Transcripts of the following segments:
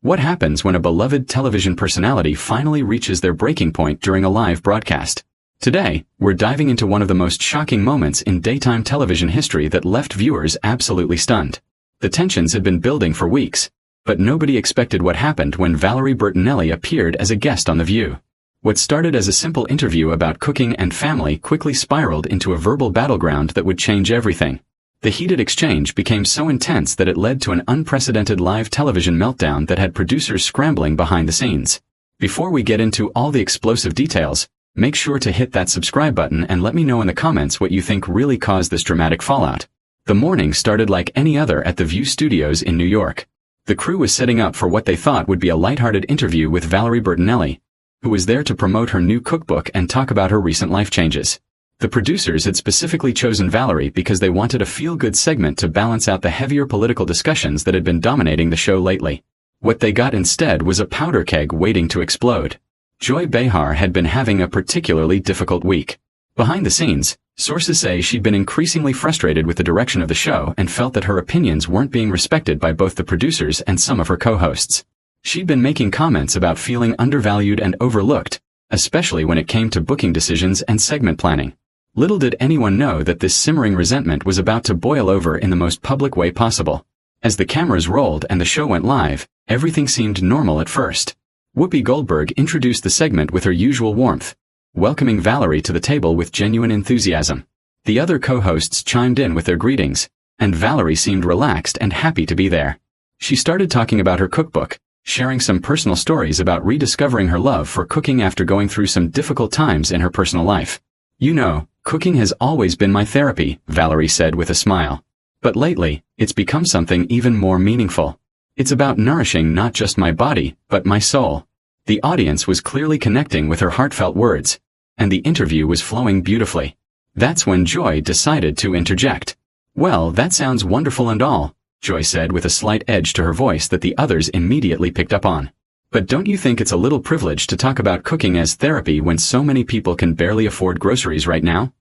What happens when a beloved television personality finally reaches their breaking point during a live broadcast? Today, we're diving into one of the most shocking moments in daytime television history that left viewers absolutely stunned. The tensions had been building for weeks, but nobody expected what happened when Valerie Bertinelli appeared as a guest on The View. What started as a simple interview about cooking and family quickly spiraled into a verbal battleground that would change everything. The heated exchange became so intense that it led to an unprecedented live television meltdown that had producers scrambling behind the scenes. Before we get into all the explosive details, make sure to hit that subscribe button and let me know in the comments what you think really caused this dramatic fallout. The morning started like any other at the View studios in New York. The crew was setting up for what they thought would be a lighthearted interview with Valerie Bertinelli, who was there to promote her new cookbook and talk about her recent life changes. The producers had specifically chosen Valerie because they wanted a feel-good segment to balance out the heavier political discussions that had been dominating the show lately. What they got instead was a powder keg waiting to explode. Joy Behar had been having a particularly difficult week. Behind the scenes, sources say she'd been increasingly frustrated with the direction of the show and felt that her opinions weren't being respected by both the producers and some of her co-hosts. She'd been making comments about feeling undervalued and overlooked, especially when it came to booking decisions and segment planning. Little did anyone know that this simmering resentment was about to boil over in the most public way possible. As the cameras rolled and the show went live, everything seemed normal at first. Whoopi Goldberg introduced the segment with her usual warmth, welcoming Valerie to the table with genuine enthusiasm. The other co-hosts chimed in with their greetings, and Valerie seemed relaxed and happy to be there. She started talking about her cookbook, sharing some personal stories about rediscovering her love for cooking after going through some difficult times in her personal life. "You know, cooking has always been my therapy," Valerie said with a smile. "But lately, it's become something even more meaningful. It's about nourishing not just my body, but my soul." The audience was clearly connecting with her heartfelt words, and the interview was flowing beautifully. That's when Joy decided to interject. "Well, that sounds wonderful and all," Joy said with a slight edge to her voice that the others immediately picked up on. "But don't you think it's a little privileged to talk about cooking as therapy when so many people can barely afford groceries right now?"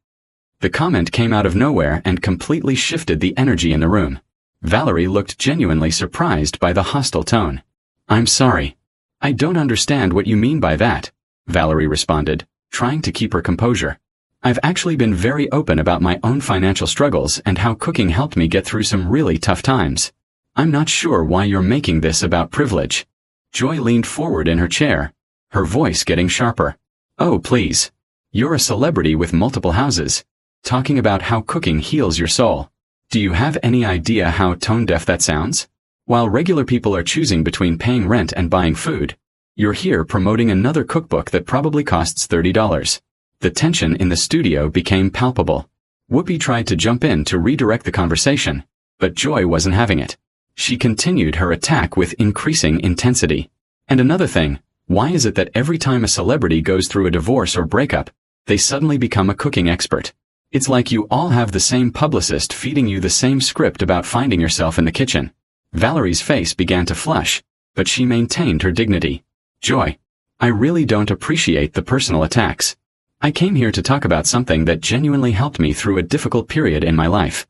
The comment came out of nowhere and completely shifted the energy in the room. Valerie looked genuinely surprised by the hostile tone. "I'm sorry. I don't understand what you mean by that," Valerie responded, trying to keep her composure. "I've actually been very open about my own financial struggles and how cooking helped me get through some really tough times. I'm not sure why you're making this about privilege." Joy leaned forward in her chair, her voice getting sharper. "Oh, please. You're a celebrity with multiple houses, talking about how cooking heals your soul. Do you have any idea how tone-deaf that sounds? While regular people are choosing between paying rent and buying food, you're here promoting another cookbook that probably costs $30. The tension in the studio became palpable. Whoopi tried to jump in to redirect the conversation, but Joy wasn't having it. She continued her attack with increasing intensity. "And another thing, why is it that every time a celebrity goes through a divorce or breakup, they suddenly become a cooking expert? It's like you all have the same publicist feeding you the same script about finding yourself in the kitchen." Valerie's face began to flush, but she maintained her dignity. "Joy, I really don't appreciate the personal attacks. I came here to talk about something that genuinely helped me through a difficult period in my life.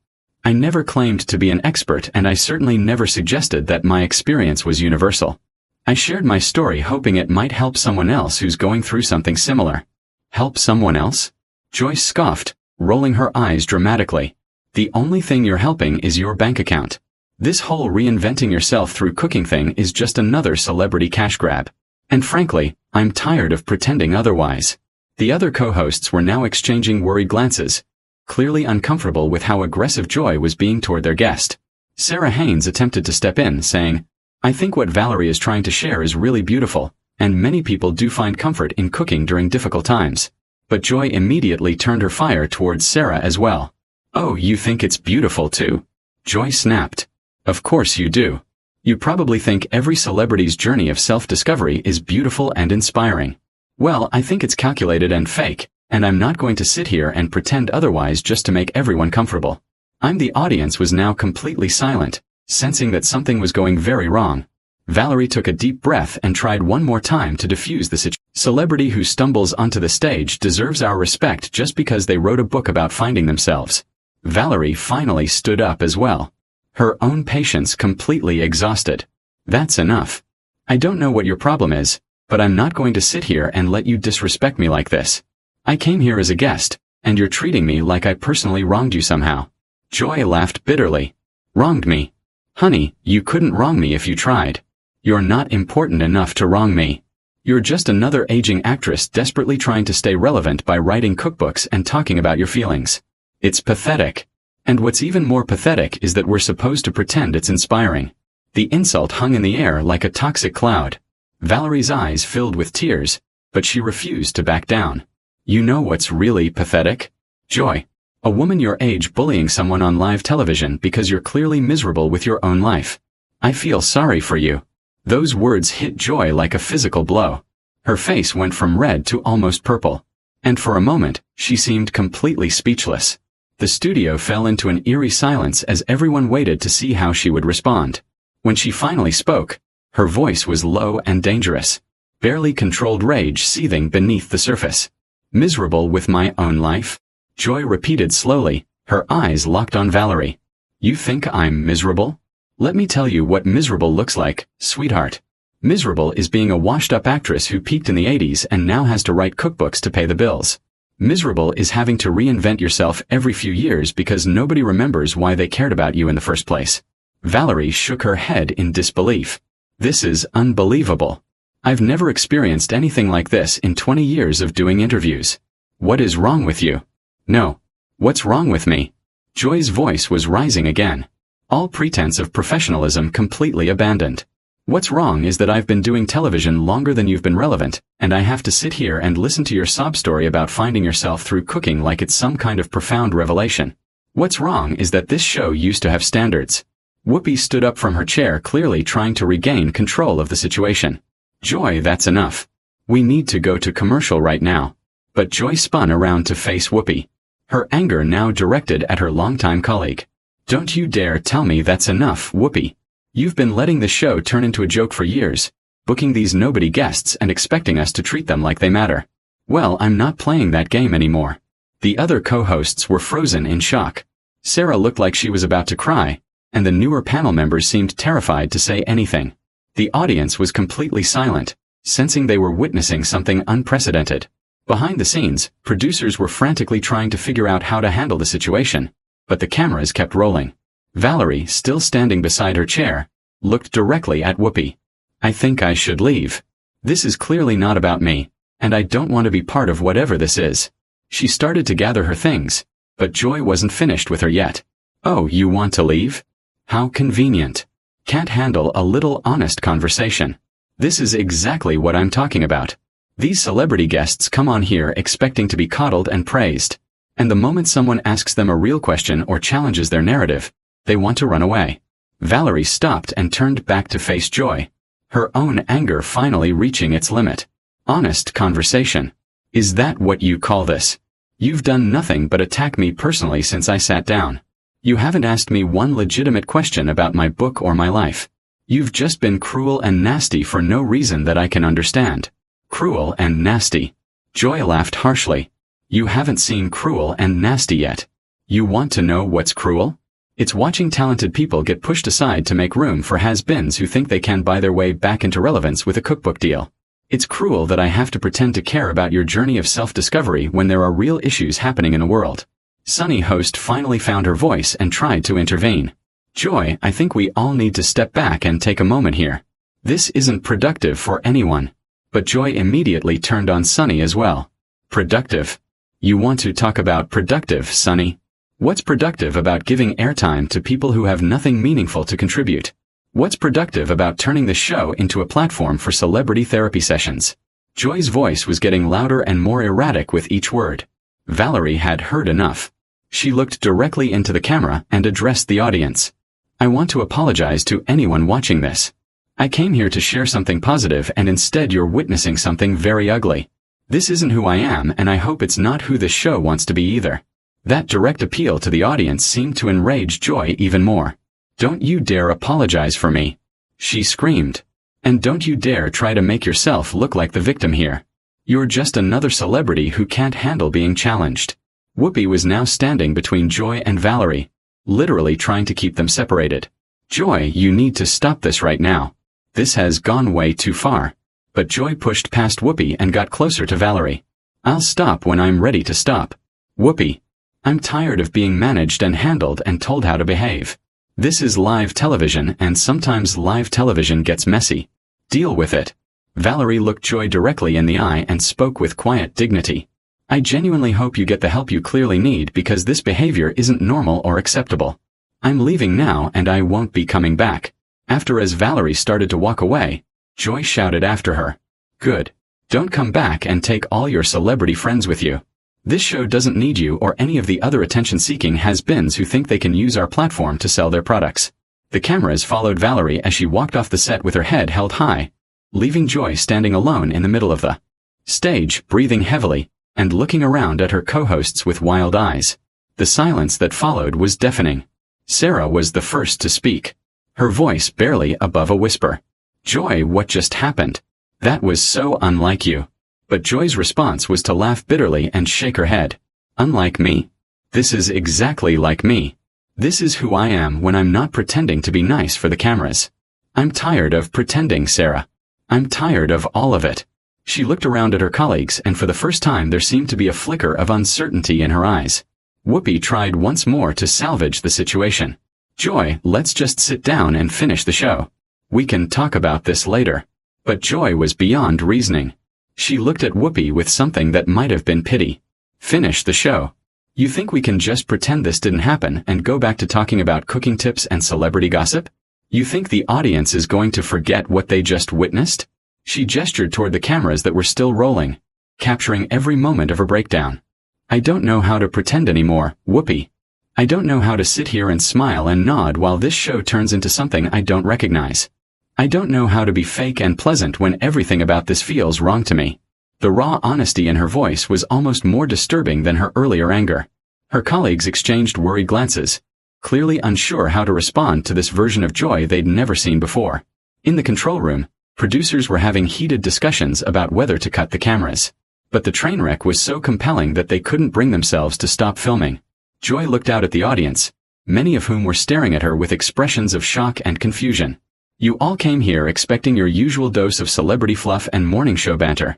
I never claimed to be an expert, and I certainly never suggested that my experience was universal. I shared my story hoping it might help someone else who's going through something similar." "Help someone else?" Joy scoffed, rolling her eyes dramatically. "The only thing you're helping is your bank account. This whole reinventing yourself through cooking thing is just another celebrity cash grab. And frankly, I'm tired of pretending otherwise." The other co-hosts were now exchanging worried glances, clearly uncomfortable with how aggressive Joy was being toward their guest. Sarah Haynes attempted to step in, saying, "I think what Valerie is trying to share is really beautiful, and many people do find comfort in cooking during difficult times." But Joy immediately turned her fire towards Sarah as well. "Oh, you think it's beautiful too?" Joy snapped. "Of course you do. You probably think every celebrity's journey of self-discovery is beautiful and inspiring. Well, I think it's calculated and fake, and I'm not going to sit here and pretend otherwise just to make everyone comfortable." The audience was now completely silent, sensing that something was going very wrong. Valerie took a deep breath and tried one more time to defuse the situation. "Celebrity who stumbles onto the stage deserves our respect just because they wrote a book about finding themselves." Valerie finally stood up as well, her own patience completely exhausted. "That's enough. I don't know what your problem is, but I'm not going to sit here and let you disrespect me like this. I came here as a guest, and you're treating me like I personally wronged you somehow. Joy laughed bitterly. Wronged me? Honey, you couldn't wrong me if you tried. You're not important enough to wrong me. You're just another aging actress desperately trying to stay relevant by writing cookbooks and talking about your feelings. It's pathetic. And what's even more pathetic is that we're supposed to pretend it's inspiring. The insult hung in the air like a toxic cloud. Valerie's eyes filled with tears, but she refused to back down. You know what's really pathetic? Joy. A woman your age bullying someone on live television because you're clearly miserable with your own life. I feel sorry for you. Those words hit Joy like a physical blow. Her face went from red to almost purple. And for a moment, she seemed completely speechless. The studio fell into an eerie silence as everyone waited to see how she would respond. When she finally spoke, her voice was low and dangerous. Barely controlled rage seething beneath the surface. Miserable with my own life? Joy repeated slowly, her eyes locked on Valerie. You think I'm miserable? Let me tell you what miserable looks like, sweetheart. Miserable is being a washed-up actress who peaked in the 80s and now has to write cookbooks to pay the bills. Miserable is having to reinvent yourself every few years because nobody remembers why they cared about you in the first place. Valerie shook her head in disbelief. This is unbelievable. I've never experienced anything like this in 20 years of doing interviews. What is wrong with you? No. What's wrong with me? Joy's voice was rising again. All pretense of professionalism completely abandoned. What's wrong is that I've been doing television longer than you've been relevant, and I have to sit here and listen to your sob story about finding yourself through cooking like it's some kind of profound revelation. What's wrong is that this show used to have standards. Whoopi stood up from her chair, clearly trying to regain control of the situation. Joy, that's enough. We need to go to commercial right now. But Joy spun around to face Whoopi. Her anger now directed at her longtime colleague. Don't you dare tell me that's enough, Whoopi. You've been letting the show turn into a joke for years, booking these nobody guests and expecting us to treat them like they matter. Well, I'm not playing that game anymore. The other co-hosts were frozen in shock. Sarah looked like she was about to cry, and the newer panel members seemed terrified to say anything. The audience was completely silent, sensing they were witnessing something unprecedented. Behind the scenes, producers were frantically trying to figure out how to handle the situation, but the cameras kept rolling. Valerie, still standing beside her chair, looked directly at Whoopi. I think I should leave. This is clearly not about me, and I don't want to be part of whatever this is. She started to gather her things, but Joy wasn't finished with her yet. Oh, you want to leave? How convenient. Can't handle a little honest conversation. This is exactly what I'm talking about. These celebrity guests come on here expecting to be coddled and praised, and the moment someone asks them a real question or challenges their narrative, they want to run away. Valerie stopped and turned back to face Joy, her own anger finally reaching its limit. Honest conversation. Is that what you call this? You've done nothing but attack me personally since I sat down. You haven't asked me one legitimate question about my book or my life. You've just been cruel and nasty for no reason that I can understand. Cruel and nasty. Joy laughed harshly. You haven't seen Cruel and Nasty yet. You want to know what's cruel? It's watching talented people get pushed aside to make room for has-beens who think they can buy their way back into relevance with a cookbook deal. It's cruel that I have to pretend to care about your journey of self-discovery when there are real issues happening in the world. Sunny host finally found her voice and tried to intervene. Joy, I think we all need to step back and take a moment here. This isn't productive for anyone. But Joy immediately turned on Sunny as well. Productive? You want to talk about productive, Sunny? What's productive about giving airtime to people who have nothing meaningful to contribute? What's productive about turning the show into a platform for celebrity therapy sessions? Joy's voice was getting louder and more erratic with each word. Valerie had heard enough. She looked directly into the camera and addressed the audience. I want to apologize to anyone watching this. I came here to share something positive and instead you're witnessing something very ugly. This isn't who I am and I hope it's not who this show wants to be either. That direct appeal to the audience seemed to enrage Joy even more. Don't you dare apologize for me, she screamed. And don't you dare try to make yourself look like the victim here. You're just another celebrity who can't handle being challenged. Whoopi was now standing between Joy and Valerie, literally trying to keep them separated. Joy, you need to stop this right now. This has gone way too far. But Joy pushed past Whoopi and got closer to Valerie. I'll stop when I'm ready to stop. Whoopi. I'm tired of being managed and handled and told how to behave. This is live television, and sometimes live television gets messy. Deal with it. Valerie looked Joy directly in the eye and spoke with quiet dignity. I genuinely hope you get the help you clearly need, because this behavior isn't normal or acceptable. I'm leaving now and I won't be coming back. As Valerie started to walk away, Joy shouted after her. Good. Don't come back and take all your celebrity friends with you. This show doesn't need you or any of the other attention-seeking has-beens who think they can use our platform to sell their products. The cameras followed Valerie as she walked off the set with her head held high, leaving Joy standing alone in the middle of the stage, breathing heavily, and looking around at her co-hosts with wild eyes. The silence that followed was deafening. Sarah was the first to speak, her voice barely above a whisper. Joy, what just happened? That was so unlike you. But Joy's response was to laugh bitterly and shake her head. Unlike me? This is exactly like me. This is who I am when I'm not pretending to be nice for the cameras. I'm tired of pretending, Sarah. I'm tired of all of it. She looked around at her colleagues, and for the first time there seemed to be a flicker of uncertainty in her eyes. Whoopi tried once more to salvage the situation. Joy, let's just sit down and finish the show. We can talk about this later. But Joy was beyond reasoning. She looked at Whoopi with something that might have been pity. Finish the show. You think we can just pretend this didn't happen and go back to talking about cooking tips and celebrity gossip? You think the audience is going to forget what they just witnessed? She gestured toward the cameras that were still rolling, capturing every moment of her breakdown. I don't know how to pretend anymore, Whoopi. I don't know how to sit here and smile and nod while this show turns into something I don't recognize. I don't know how to be fake and pleasant when everything about this feels wrong to me. The raw honesty in her voice was almost more disturbing than her earlier anger. Her colleagues exchanged worried glances, clearly unsure how to respond to this version of Joy they'd never seen before. In the control room, producers were having heated discussions about whether to cut the cameras. But the train wreck was so compelling that they couldn't bring themselves to stop filming. Joy looked out at the audience, many of whom were staring at her with expressions of shock and confusion. You all came here expecting your usual dose of celebrity fluff and morning show banter,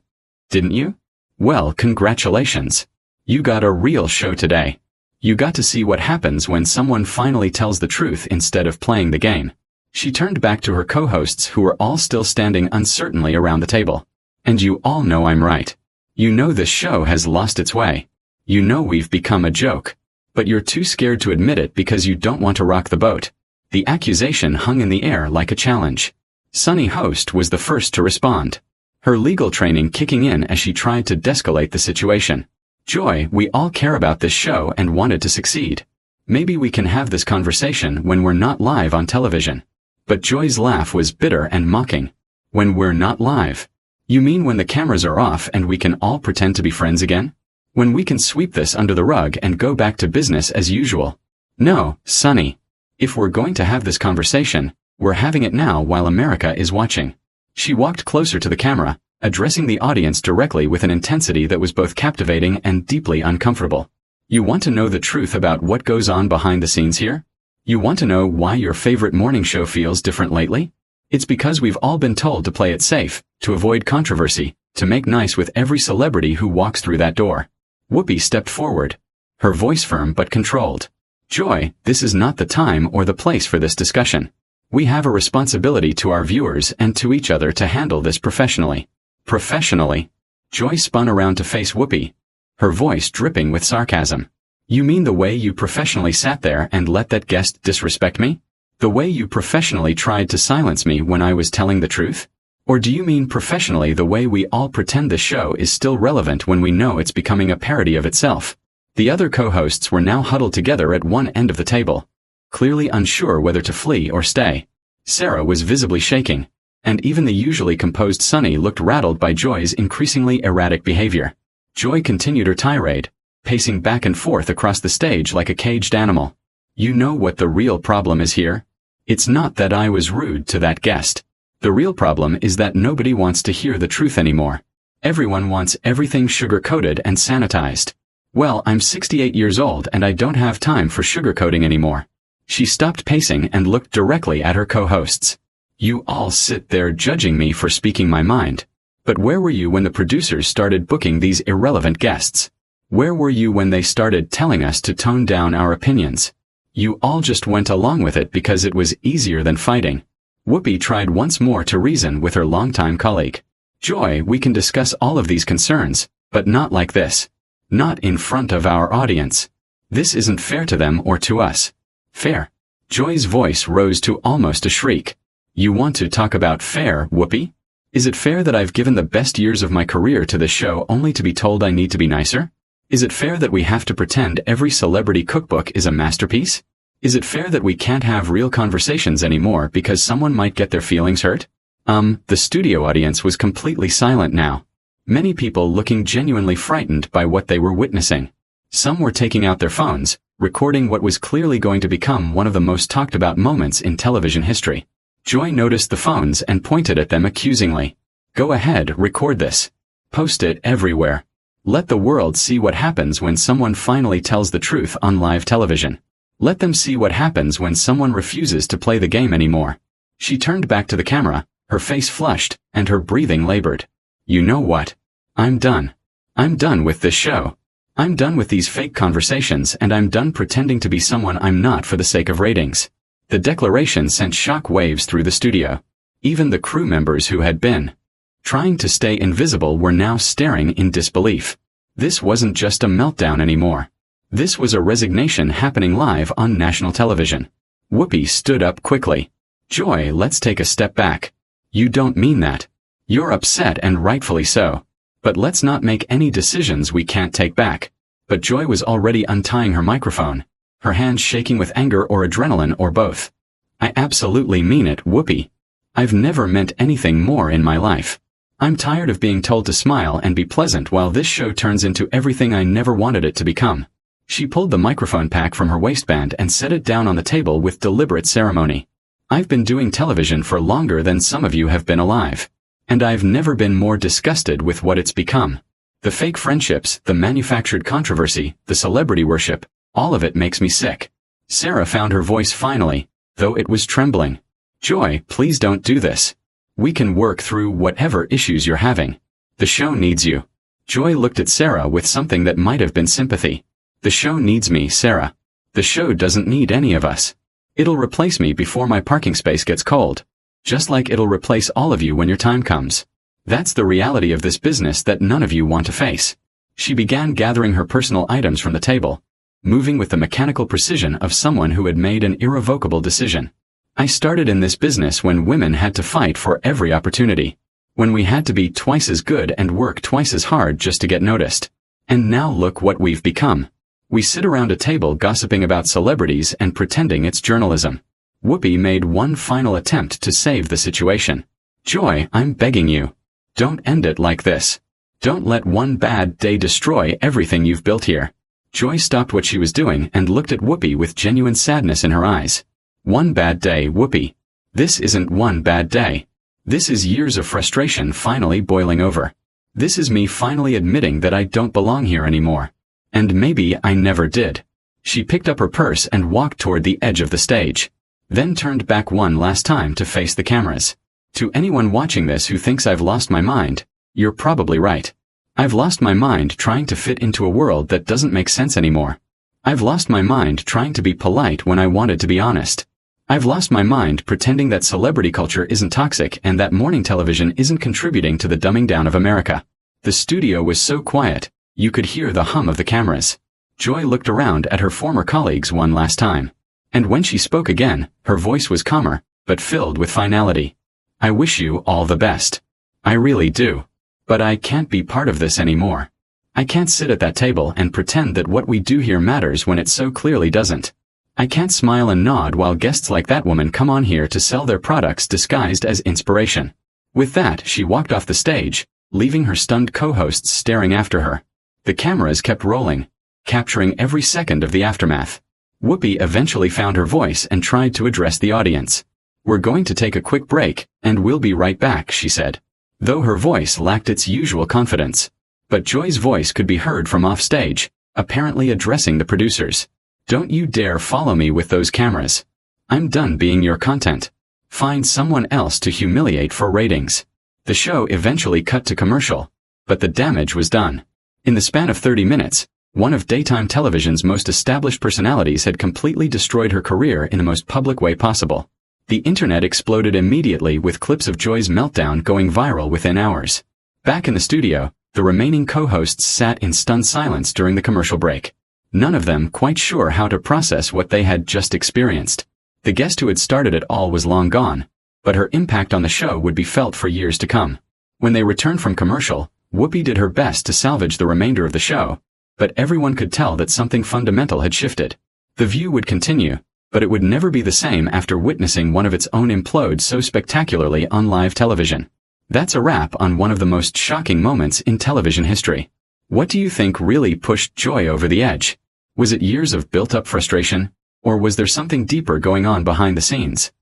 didn't you? Well, congratulations. You got a real show today. You got to see what happens when someone finally tells the truth instead of playing the game. She turned back to her co-hosts, who were all still standing uncertainly around the table. And you all know I'm right. You know this show has lost its way. You know we've become a joke. But you're too scared to admit it because you don't want to rock the boat. The accusation hung in the air like a challenge. Sunny Host was the first to respond, her legal training kicking in as she tried to de-escalate the situation. Joy, we all care about this show and wanted to succeed. Maybe we can have this conversation when we're not live on television. But Joy's laugh was bitter and mocking. When we're not live? You mean when the cameras are off and we can all pretend to be friends again? When we can sweep this under the rug and go back to business as usual? No, Sunny. If we're going to have this conversation, we're having it now while America is watching. She walked closer to the camera, addressing the audience directly with an intensity that was both captivating and deeply uncomfortable. You want to know the truth about what goes on behind the scenes here? You want to know why your favorite morning show feels different lately? It's because we've all been told to play it safe, to avoid controversy, to make nice with every celebrity who walks through that door. Whoopi stepped forward, her voice firm but controlled. Joy, this is not the time or the place for this discussion. We have a responsibility to our viewers and to each other to handle this professionally. Professionally? Joy spun around to face Whoopi, her voice dripping with sarcasm. You mean the way you professionally sat there and let that guest disrespect me? The way you professionally tried to silence me when I was telling the truth? Or do you mean professionally the way we all pretend the show is still relevant when we know it's becoming a parody of itself? The other co-hosts were now huddled together at one end of the table, clearly unsure whether to flee or stay. Sarah was visibly shaking, and even the usually composed Sunny looked rattled by Joy's increasingly erratic behavior. Joy continued her tirade, pacing back and forth across the stage like a caged animal. You know what the real problem is here? It's not that I was rude to that guest. The real problem is that nobody wants to hear the truth anymore. Everyone wants everything sugar-coated and sanitized. Well, I'm 68 years old and I don't have time for sugarcoating anymore. She stopped pacing and looked directly at her co-hosts. You all sit there judging me for speaking my mind. But where were you when the producers started booking these irrelevant guests? Where were you when they started telling us to tone down our opinions? You all just went along with it because it was easier than fighting. Whoopi tried once more to reason with her longtime colleague. Joy, we can discuss all of these concerns, but not like this. Not in front of our audience. This isn't fair to them or to us. Fair. Joy's voice rose to almost a shriek. You want to talk about fair, Whoopi? Is it fair that I've given the best years of my career to this show only to be told I need to be nicer? Is it fair that we have to pretend every celebrity cookbook is a masterpiece? Is it fair that we can't have real conversations anymore because someone might get their feelings hurt? The studio audience was completely silent now. Many people looking genuinely frightened by what they were witnessing. Some were taking out their phones, recording what was clearly going to become one of the most talked about moments in television history. Joy noticed the phones and pointed at them accusingly. Go ahead, record this. Post it everywhere. Let the world see what happens when someone finally tells the truth on live television. Let them see what happens when someone refuses to play the game anymore. She turned back to the camera, her face flushed, and her breathing labored. You know what? I'm done. I'm done with this show. I'm done with these fake conversations, and I'm done pretending to be someone I'm not for the sake of ratings. The declaration sent shock waves through the studio. Even the crew members who had been trying to stay invisible were now staring in disbelief. This wasn't just a meltdown anymore. This was a resignation happening live on national television. Whoopi stood up quickly. Joy, let's take a step back. You don't mean that. You're upset and rightfully so. But let's not make any decisions we can't take back. But Joy was already untying her microphone, her hands shaking with anger or adrenaline or both. I absolutely mean it, Whoopi. I've never meant anything more in my life. I'm tired of being told to smile and be pleasant while this show turns into everything I never wanted it to become. She pulled the microphone pack from her waistband and set it down on the table with deliberate ceremony. I've been doing television for longer than some of you have been alive. And I've never been more disgusted with what it's become. The fake friendships, the manufactured controversy, the celebrity worship, all of it makes me sick. Sarah found her voice finally, though it was trembling. Joy, please don't do this. We can work through whatever issues you're having. The show needs you. Joy looked at Sarah with something that might have been sympathy. The show needs me, Sarah. The show doesn't need any of us. It'll replace me before my parking space gets cold. Just like it'll replace all of you when your time comes. That's the reality of this business that none of you want to face. She began gathering her personal items from the table, moving with the mechanical precision of someone who had made an irrevocable decision. I started in this business when women had to fight for every opportunity. When we had to be twice as good and work twice as hard just to get noticed. And now look what we've become. We sit around a table gossiping about celebrities and pretending it's journalism. Whoopi made one final attempt to save the situation. Joy, I'm begging you. Don't end it like this. Don't let one bad day destroy everything you've built here. Joy stopped what she was doing and looked at Whoopi with genuine sadness in her eyes. One bad day, Whoopi. This isn't one bad day. This is years of frustration finally boiling over. This is me finally admitting that I don't belong here anymore. And maybe I never did. She picked up her purse and walked toward the edge of the stage. Then turned back one last time to face the cameras. To anyone watching this who thinks I've lost my mind, you're probably right. I've lost my mind trying to fit into a world that doesn't make sense anymore. I've lost my mind trying to be polite when I wanted to be honest. I've lost my mind pretending that celebrity culture isn't toxic and that morning television isn't contributing to the dumbing down of America. The studio was so quiet, you could hear the hum of the cameras. Joy looked around at her former colleagues one last time. And when she spoke again, her voice was calmer, but filled with finality. I wish you all the best. I really do. But I can't be part of this anymore. I can't sit at that table and pretend that what we do here matters when it so clearly doesn't. I can't smile and nod while guests like that woman come on here to sell their products disguised as inspiration. With that, she walked off the stage, leaving her stunned co-hosts staring after her. The cameras kept rolling, capturing every second of the aftermath. Whoopi eventually found her voice and tried to address the audience. We're going to take a quick break, and we'll be right back, she said. Though her voice lacked its usual confidence. But Joy's voice could be heard from offstage, apparently addressing the producers. Don't you dare follow me with those cameras. I'm done being your content. Find someone else to humiliate for ratings. The show eventually cut to commercial, but the damage was done. In the span of 30 minutes, one of daytime television's most established personalities had completely destroyed her career in the most public way possible. The internet exploded immediately with clips of Joy's meltdown going viral within hours. Back in the studio, the remaining co-hosts sat in stunned silence during the commercial break. None of them quite sure how to process what they had just experienced. The guest who had started it all was long gone, but her impact on the show would be felt for years to come. When they returned from commercial, Whoopi did her best to salvage the remainder of the show, but everyone could tell that something fundamental had shifted. The View would continue, but it would never be the same after witnessing one of its own implode so spectacularly on live television. That's a wrap on one of the most shocking moments in television history. What do you think really pushed Joy over the edge? Was it years of built-up frustration, or was there something deeper going on behind the scenes?